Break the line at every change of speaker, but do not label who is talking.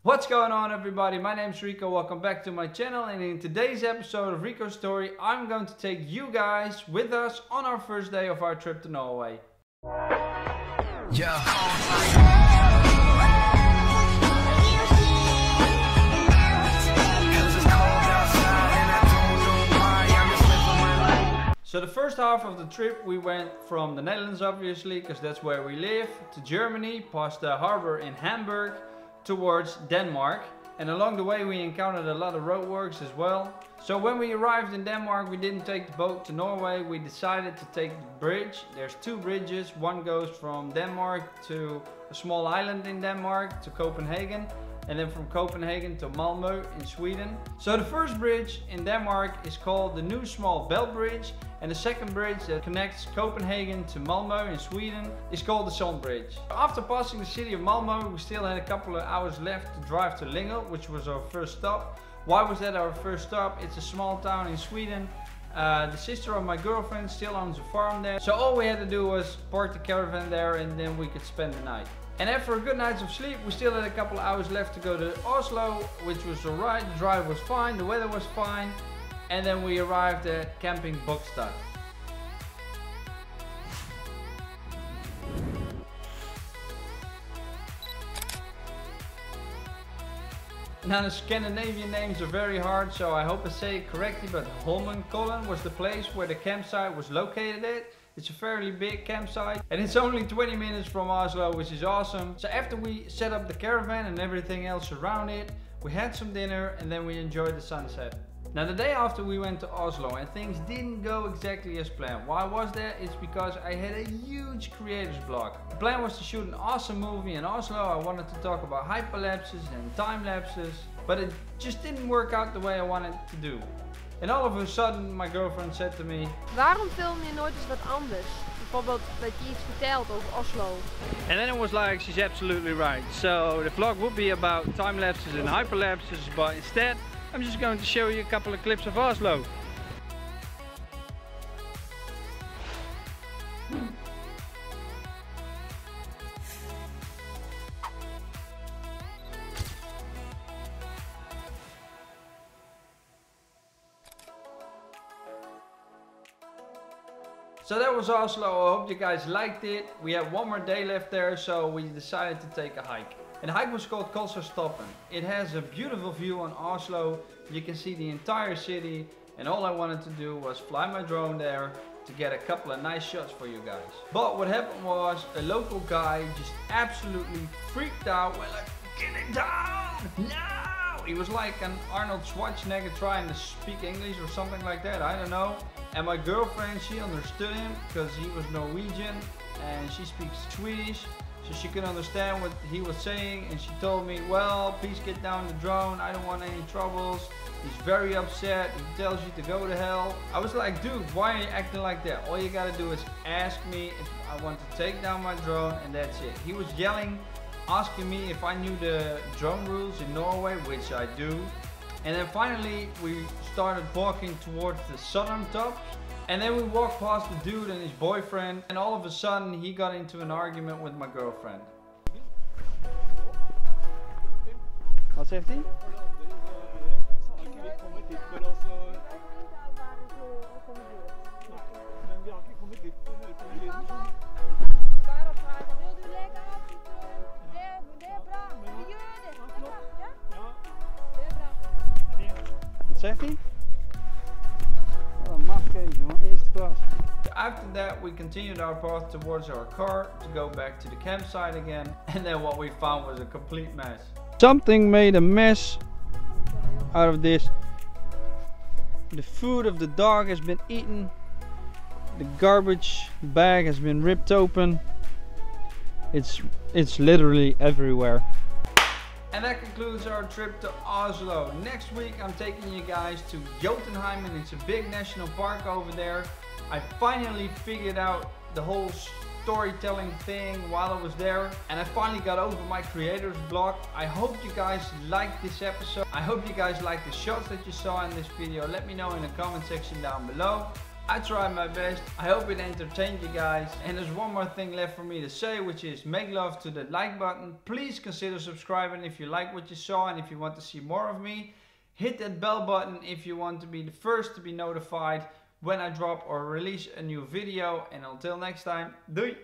What's going on, everybody? My name is Rico, welcome back to my channel, and in today's episode of Rico's Story I'm going to take you guys with us on our first day of our trip to Norway. So the first half of the trip we went from the Netherlands, obviously, because that's where we live, to Germany, past the harbor in Hamburg, towards Denmark, and along the way we encountered a lot of roadworks as well. So when we arrived in Denmark, we didn't take the boat to Norway, we decided to take the bridge. There's two bridges, one goes from Denmark to a small island in Denmark to Copenhagen, and then from Copenhagen to Malmö in Sweden. So the first bridge in Denmark is called the New Small Belt Bridge, and the second bridge that connects Copenhagen to Malmö in Sweden is called the Sund Bridge. After passing the city of Malmö, we still had a couple of hours left to drive to Lingel, which was our first stop. Why was that our first stop? It's a small town in Sweden. The sister of my girlfriend still owns a farm there, so all we had to do was park the caravan there and then we could spend the night. And after a good night of sleep, we still had a couple of hours left to go to Oslo, which was alright. The drive was fine, the weather was fine, and then we arrived at camping Bogstad. Now the Scandinavian names are very hard, so I hope I say it correctly, but Holmenkollen was the place where the campsite was located at. It's a fairly big campsite and it's only 20 minutes from Oslo, which is awesome. So after we set up the caravan and everything else around it, we had some dinner and then we enjoyed the sunset. Now the day after we went to Oslo and things didn't go exactly as planned. Why was that? It's because I had a huge creator's block. The plan was to shoot an awesome movie in Oslo. I wanted to talk about hyperlapses and time lapses, but it just didn't work out the way I wanted to do. And all of a sudden my girlfriend said to me,
waarom film je nooit eens wat anders? Bijvoorbeeld dat je iets vertelt over Oslo.
And then it was like, she's absolutely right. So the vlog would be about time lapses and hyperlapses, but instead I'm just going to show you a couple of clips of Oslo. So that was Oslo. I hope you guys liked it. We had one more day left there, so we decided to take a hike. And the hike was called Kolsarstoppen. It has a beautiful view on Oslo. You can see the entire city, and all I wanted to do was fly my drone there to get a couple of nice shots for you guys. But what happened was a local guy just absolutely freaked out. We're like, get it down! No! He was like an Arnold Schwarzenegger trying to speak English or something like that, I don't know. And my girlfriend, she understood him because he was Norwegian and she speaks Swedish, so she could understand what he was saying, and she told me, well, please get down the drone, I don't want any troubles. He's very upset, he tells you to go to hell. I was like, dude, why are you acting like that? All you gotta do is ask me if I want to take down my drone, and that's it. He was yelling, asking me if I knew the drone rules in Norway, which I do. And then finally we started walking towards the southern tops, and then we walked past the dude and his boyfriend, and all of a sudden he got into an argument with my girlfriend. Wat zegt hij? Zegt hij? Oh, mafkees, jongen, eerste klas. After that, we continued our path towards our car to go back to the campsite again, and then what we found was a complete mess. Something made a mess out of this. The food of the dog has been eaten. The garbage bag has been ripped open. It's literally everywhere. And that concludes our trip to Oslo. Next week I'm taking you guys to Jotunheimen. It's a big national park over there. I finally figured out the whole storytelling thing while I was there, and I finally got over my creator's block. I hope you guys liked this episode. I hope you guys liked the shots that you saw in this video. Let me know in the comment section down below. I tried my best. I hope it entertained you guys. And there's one more thing left for me to say, which is make love to the like button. Please consider subscribing if you like what you saw and if you want to see more of me. Hit that bell button if you want to be the first to be notified when I drop or release a new video. And until next time, doei!